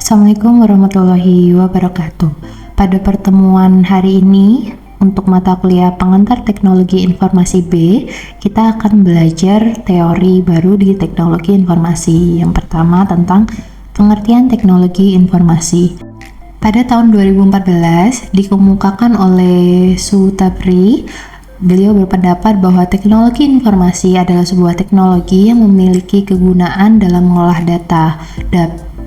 Assalamualaikum warahmatullahi wabarakatuh. Pada pertemuan hari ini, untuk mata kuliah pengantar teknologi informasi B, kita akan belajar teori baru di teknologi informasi. Yang pertama tentang pengertian teknologi informasi. Pada tahun 2014, dikemukakan oleh Sutabri. Beliau berpendapat bahwa teknologi informasi adalah sebuah teknologi yang memiliki kegunaan dalam mengolah data,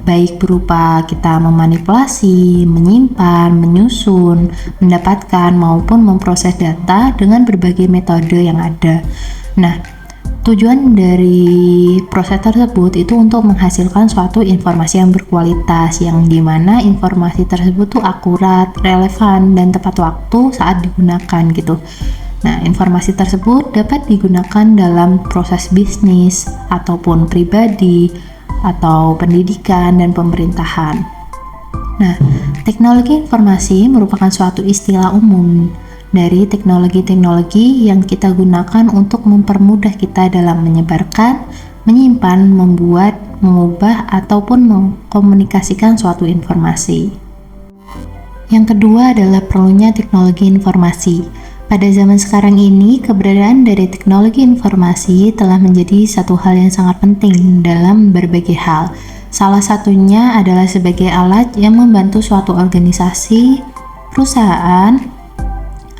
baik berupa kita memanipulasi, menyimpan, menyusun, mendapatkan, maupun memproses data dengan berbagai metode yang ada. Nah, tujuan dari proses tersebut itu untuk menghasilkan suatu informasi yang berkualitas, yang dimana informasi tersebut tuh akurat, relevan, dan tepat waktu saat digunakan gitu. Nah, informasi tersebut dapat digunakan dalam proses bisnis ataupun pribadi atau pendidikan dan pemerintahan. Nah, teknologi informasi merupakan suatu istilah umum dari teknologi-teknologi yang kita gunakan untuk mempermudah kita dalam menyebarkan, menyimpan, membuat, mengubah, ataupun mengkomunikasikan suatu informasi. Yang kedua adalah perlunya teknologi informasi. Pada zaman sekarang ini, keberadaan dari teknologi informasi telah menjadi satu hal yang sangat penting dalam berbagai hal. Salah satunya adalah sebagai alat yang membantu suatu organisasi, perusahaan,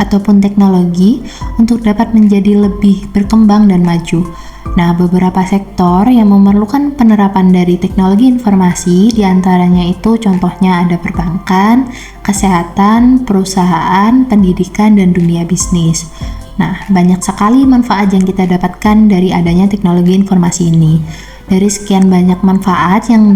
ataupun teknologi untuk dapat menjadi lebih berkembang dan maju. Nah, beberapa sektor yang memerlukan penerapan dari teknologi informasi diantaranya itu contohnya ada perbankan, kesehatan, perusahaan, pendidikan, dan dunia bisnis. Nah, banyak sekali manfaat yang kita dapatkan dari adanya teknologi informasi ini. Dari sekian banyak manfaat yang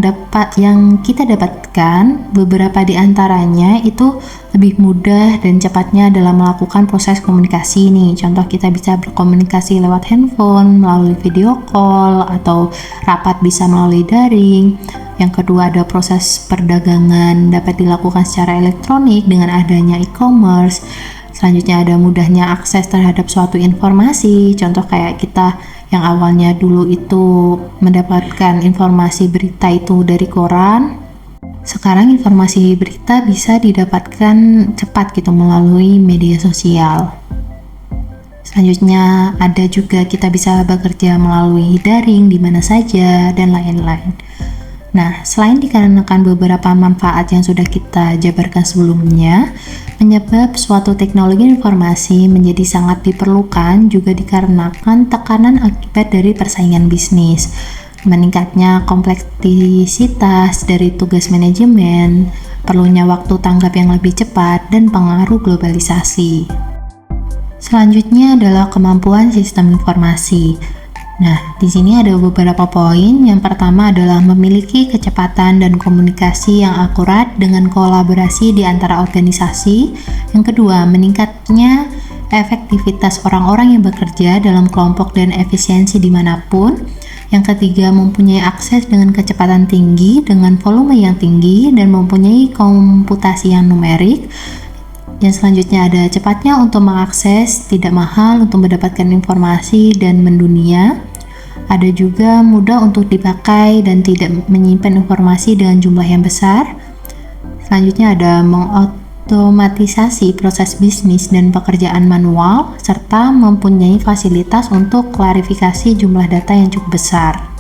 kita dapatkan, beberapa di antaranya itu lebih mudah dan cepatnya dalam melakukan proses komunikasi nih. Contoh, kita bisa berkomunikasi lewat handphone, melalui video call, atau rapat bisa melalui daring. Yang kedua, ada proses perdagangan dapat dilakukan secara elektronik dengan adanya e-commerce. Selanjutnya ada mudahnya akses terhadap suatu informasi. Contoh kayak kita yang awalnya dulu itu mendapatkan informasi berita itu dari koran, sekarang informasi berita bisa didapatkan cepat gitu melalui media sosial. Selanjutnya ada juga kita bisa bekerja melalui daring di mana saja dan lain-lain. Nah, selain dikarenakan beberapa manfaat yang sudah kita jabarkan sebelumnya, penyebab suatu teknologi informasi menjadi sangat diperlukan juga dikarenakan tekanan akibat dari persaingan bisnis, meningkatnya kompleksitas dari tugas manajemen, perlunya waktu tanggap yang lebih cepat, dan pengaruh globalisasi. Selanjutnya adalah kemampuan sistem informasi. Nah, di sini ada beberapa poin. Yang pertama adalah memiliki kecepatan dan komunikasi yang akurat dengan kolaborasi di antara organisasi. Yang kedua, meningkatnya efektivitas orang-orang yang bekerja dalam kelompok dan efisiensi dimanapun. Yang ketiga, mempunyai akses dengan kecepatan tinggi, dengan volume yang tinggi, dan mempunyai komputasi yang numerik. Yang selanjutnya ada cepatnya untuk mengakses, tidak mahal untuk mendapatkan informasi dan mendunia. Ada juga mudah untuk dipakai dan tidak menyimpan informasi dengan jumlah yang besar. Selanjutnya ada mengotomatisasi proses bisnis dan pekerjaan manual, serta mempunyai fasilitas untuk klarifikasi jumlah data yang cukup besar.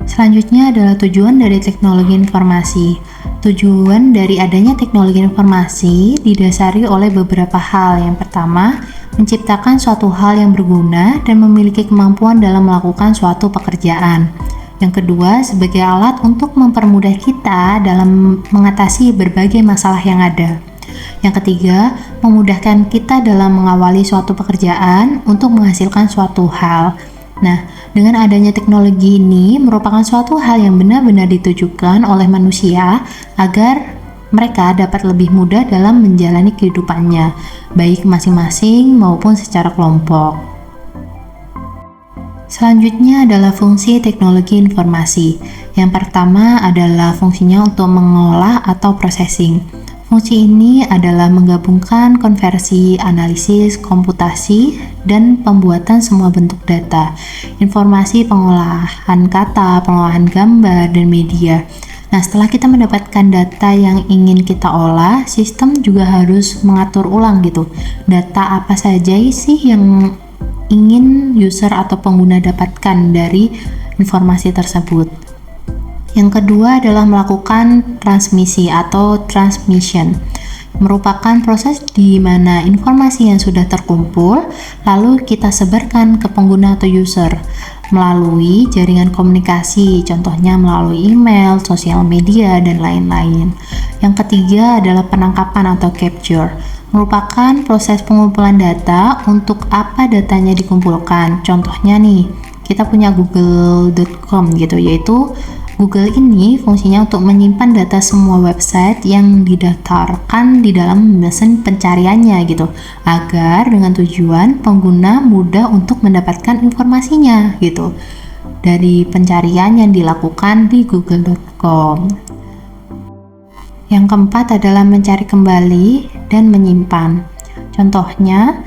Selanjutnya adalah tujuan dari teknologi informasi. Tujuan dari adanya teknologi informasi didasari oleh beberapa hal. Yang pertama, menciptakan suatu hal yang berguna dan memiliki kemampuan dalam melakukan suatu pekerjaan. Yang kedua, sebagai alat untuk mempermudah kita dalam mengatasi berbagai masalah yang ada. Yang ketiga, memudahkan kita dalam mengawali suatu pekerjaan untuk menghasilkan suatu hal. Nah, dengan adanya teknologi ini merupakan suatu hal yang benar-benar ditujukan oleh manusia agar mereka dapat lebih mudah dalam menjalani kehidupannya, baik masing-masing maupun secara kelompok. Selanjutnya adalah fungsi teknologi informasi. Yang pertama adalah fungsinya untuk mengolah atau processing. Fungsi ini adalah menggabungkan konversi, analisis, komputasi, dan pembuatan semua bentuk data, informasi, pengolahan kata, pengolahan gambar, dan media. Nah, setelah kita mendapatkan data yang ingin kita olah, sistem juga harus mengatur ulang gitu. Data apa saja sih yang ingin user atau pengguna dapatkan dari informasi tersebut. Yang kedua adalah melakukan transmisi atau transmission, merupakan proses di mana informasi yang sudah terkumpul lalu kita sebarkan ke pengguna atau user melalui jaringan komunikasi, contohnya melalui email, sosial media, dan lain-lain. Yang ketiga adalah penangkapan atau capture, merupakan proses pengumpulan data. Untuk apa datanya dikumpulkan? Contohnya nih, kita punya google.com gitu, yaitu Google ini fungsinya untuk menyimpan data semua website yang didaftarkan di dalam mesin pencariannya gitu, agar dengan tujuan pengguna mudah untuk mendapatkan informasinya gitu dari pencarian yang dilakukan di google.com. Yang keempat adalah mencari kembali dan menyimpan. Contohnya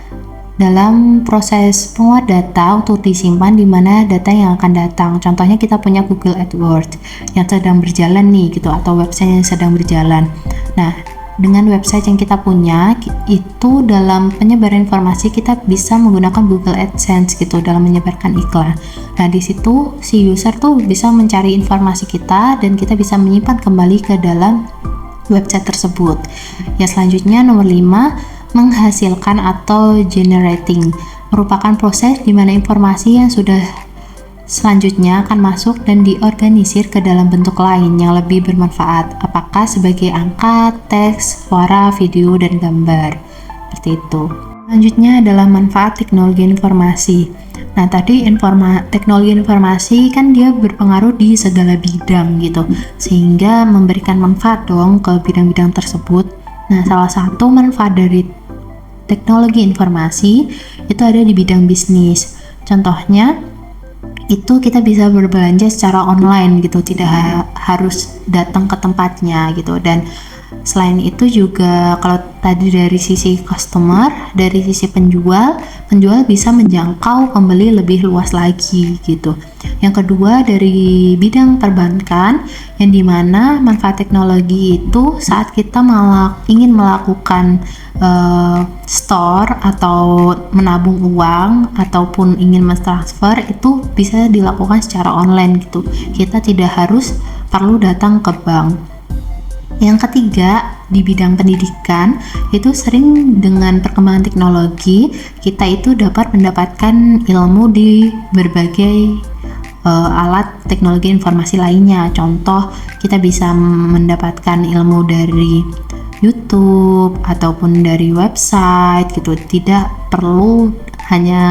dalam proses penguat data untuk disimpan di mana data yang akan datang. Contohnya kita punya Google AdWords yang sedang berjalan nih gitu, atau website yang sedang berjalan. Nah, dengan website yang kita punya itu dalam penyebaran informasi kita bisa menggunakan Google AdSense gitu dalam menyebarkan iklan. Nah, di situ si user tuh bisa mencari informasi kita dan kita bisa menyimpan kembali ke dalam website tersebut. Yang selanjutnya nomor 5, menghasilkan atau generating, merupakan proses di mana informasi yang sudah selanjutnya akan masuk dan diorganisir ke dalam bentuk lain yang lebih bermanfaat, apakah sebagai angka, teks, suara, video, dan gambar. Seperti itu. Selanjutnya adalah manfaat teknologi informasi. Nah, tadi teknologi informasi kan dia berpengaruh di segala bidang gitu, sehingga memberikan manfaat dong ke bidang-bidang tersebut. Nah, salah satu manfaat dari teknologi informasi itu ada di bidang bisnis. Contohnya, itu kita bisa berbelanja secara online gitu, tidak harus datang ke tempatnya gitu. Dan selain itu juga kalau tadi dari sisi customer, dari sisi penjual bisa menjangkau pembeli lebih luas lagi gitu. Yang kedua dari bidang perbankan, yang dimana manfaat teknologi itu saat kita ingin melakukan store atau menabung uang ataupun ingin mentransfer, itu bisa dilakukan secara online gitu. Kita tidak harus perlu datang ke bank. Yang ketiga, di bidang pendidikan, itu sering dengan perkembangan teknologi, kita itu dapat mendapatkan ilmu di berbagai alat teknologi informasi lainnya. Contoh, kita bisa mendapatkan ilmu dari YouTube ataupun dari website gitu. Tidak perlu hanya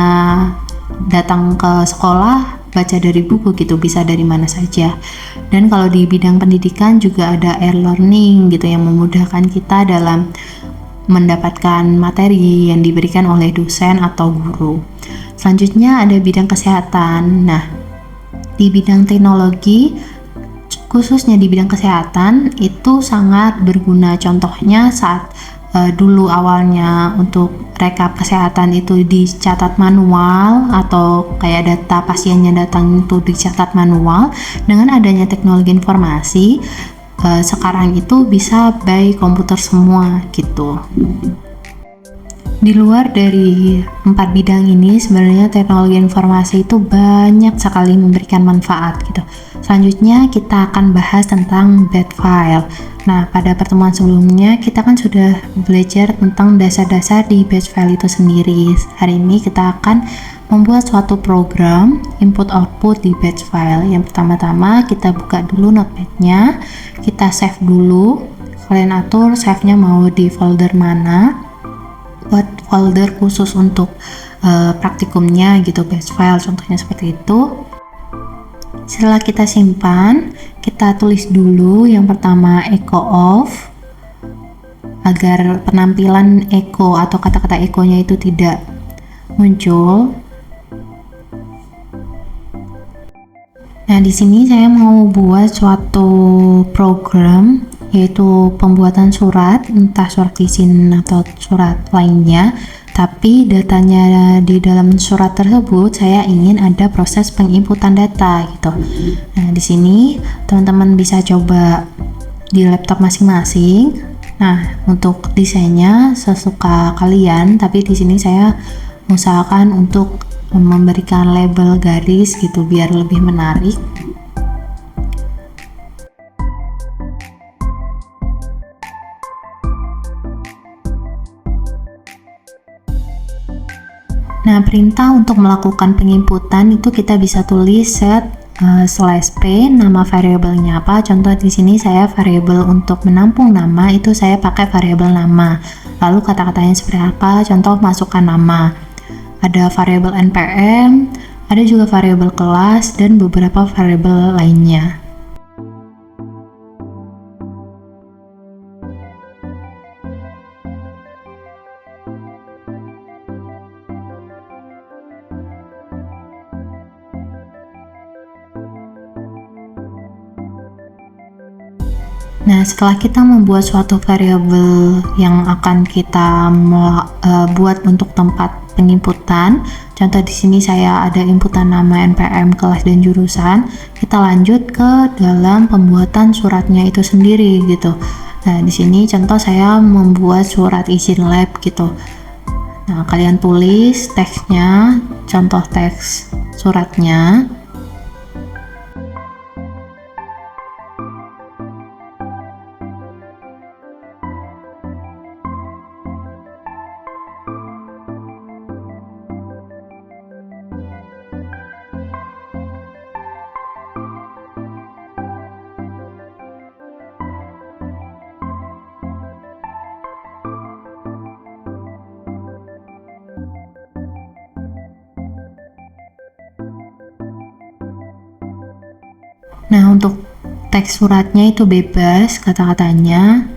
datang ke sekolah, baca dari buku gitu, bisa dari mana saja. Dan kalau di bidang pendidikan juga ada e-learning gitu yang memudahkan kita dalam mendapatkan materi yang diberikan oleh dosen atau guru. Selanjutnya ada bidang kesehatan. Nah, di bidang teknologi khususnya di bidang kesehatan itu sangat berguna. Contohnya saat dulu awalnya untuk rekap kesehatan itu dicatat manual atau kayak data pasiennya datang itu dicatat manual. Dengan adanya teknologi informasi sekarang itu bisa by komputer semua gitu. Di luar dari 4 bidang ini, sebenarnya teknologi informasi itu banyak sekali memberikan manfaat gitu. Selanjutnya kita akan bahas tentang batch file. Nah, pada pertemuan sebelumnya kita kan sudah belajar tentang dasar-dasar di batch file itu sendiri. Hari ini kita akan membuat suatu program input output di batch file. Yang pertama-tama kita buka dulu notepad-nya, kita save dulu. Kalian atur save-nya mau di folder mana. Buat folder khusus untuk praktikumnya gitu, batch file contohnya seperti itu. Setelah kita simpan, kita tulis dulu yang pertama echo of, agar penampilan echo atau kata-kata echo-nya itu tidak muncul. Nah, di sini saya mau buat suatu program, yaitu pembuatan surat, entah surat izin atau surat lainnya, Tapi datanya di dalam surat tersebut saya ingin ada proses penginputan data gitu. Nah, di sini teman-teman bisa coba di laptop masing-masing. Nah, untuk desainnya sesuka kalian, tapi di sini saya usahakan untuk memberikan label garis gitu biar lebih menarik. Nah, perintah untuk melakukan penginputan itu kita bisa tulis set /p, nama variabelnya apa. Contoh di sini saya variabel untuk menampung nama itu saya pakai variabel nama. Lalu kata-katanya seperti apa? Contoh masukkan nama. Ada variabel npm, ada juga variabel kelas dan beberapa variabel lainnya. Nah, setelah kita membuat suatu variabel yang akan kita buat untuk tempat penginputan, contoh di sini saya ada inputan nama, npm, kelas, dan jurusan. Kita lanjut ke dalam pembuatan suratnya itu sendiri gitu. Nah, di sini contoh saya membuat surat izin lab gitu. Nah, kalian tulis teksnya, contoh teks suratnya. Nah, untuk teks suratnya itu bebas kata-katanya.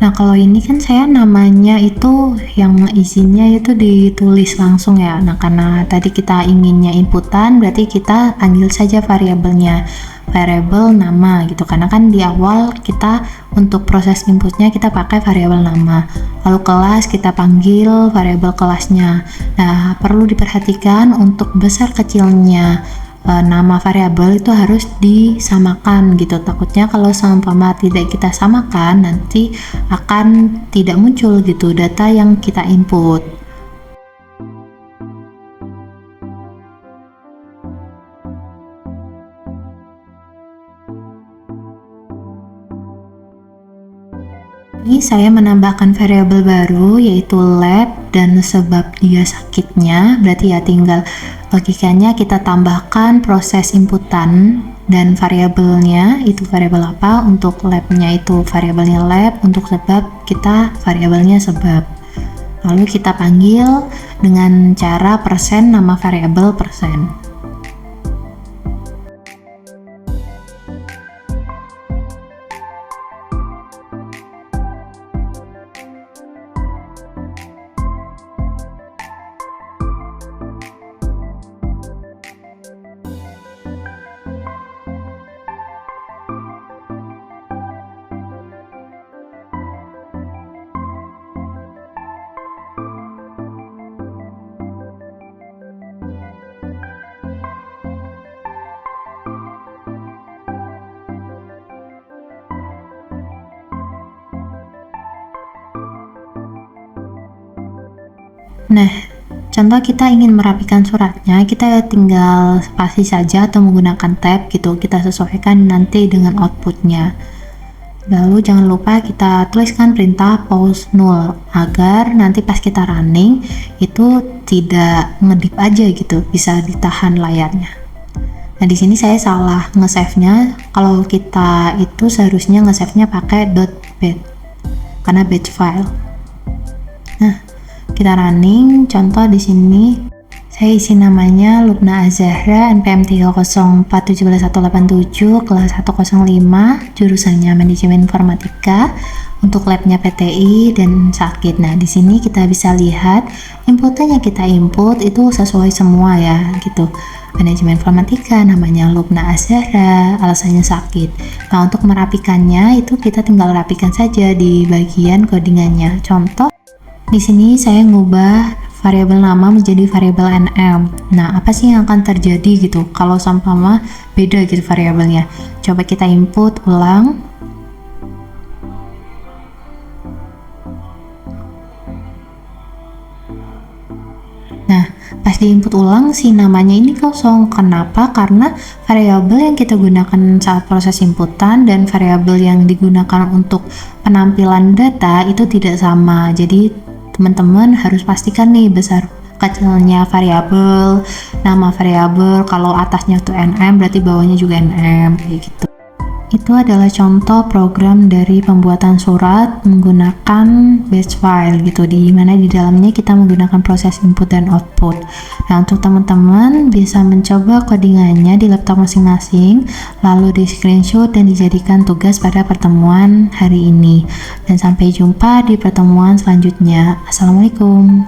Nah, kalau ini kan saya namanya itu yang izinnya itu ditulis langsung ya. Nah, karena tadi kita inginnya inputan, berarti kita panggil saja variabelnya, variabel nama gitu. Karena kan di awal kita untuk proses inputnya kita pakai variabel nama. Lalu kelas kita panggil variabel kelasnya. Nah, perlu diperhatikan untuk besar kecilnya nama variabel itu harus disamakan gitu. Takutnya kalau seumpama tidak kita samakan nanti akan tidak muncul gitu data yang kita input. Ini saya menambahkan variabel baru yaitu lab dan sebab dia sakitnya, berarti ya tinggal logikanya kita tambahkan proses inputan dan variabelnya itu variabel apa, untuk labnya itu variabelnya lab, untuk sebab kita variabelnya sebab. Lalu kita panggil dengan cara persen nama variabel persen. Nah, contoh kita ingin merapikan suratnya, kita tinggal spasi saja atau menggunakan tab gitu, kita sesuaikan nanti dengan outputnya. Lalu jangan lupa kita tuliskan perintah pause null agar nanti pas kita running itu tidak ngedip aja gitu, bisa ditahan layarnya. Nah, di sini saya salah nge-save-nya. Kalau kita itu seharusnya nge-save-nya pakai .bat karena batch file. Nah, kita running, contoh di sini Saya isi namanya Lubna Azahra, NPM 304171187, kelas 105, jurusannya Manajemen Informatika, untuk labnya PTI dan sakit. Nah, di sini kita bisa lihat inputan yang kita input itu sesuai semua ya, gitu. Manajemen Informatika, namanya Lubna Azahra, alasannya sakit. Nah, untuk merapikannya itu kita tinggal rapikan saja di bagian codingannya. Contoh, di sini saya ngubah variabel nama menjadi variabel nm. Nah, apa sih yang akan terjadi gitu kalau seumpama beda gitu variabelnya? Coba kita input ulang. Nah, pas diinput ulang si namanya ini kosong. Kenapa? Karena variabel yang kita gunakan saat proses inputan dan variabel yang digunakan untuk penampilan data itu tidak sama. Jadi teman-teman harus pastikan nih besar kecilnya variabel, nama variabel. Kalau atasnya tuh nm berarti bawahnya juga nm, kayak gitu. Itu adalah contoh program dari pembuatan surat menggunakan batch file gitu, di mana di dalamnya kita menggunakan proses input dan output. Nah, untuk teman-teman bisa mencoba codingannya di laptop masing-masing, lalu di screenshot dan dijadikan tugas pada pertemuan hari ini. Dan sampai jumpa di pertemuan selanjutnya. Assalamualaikum.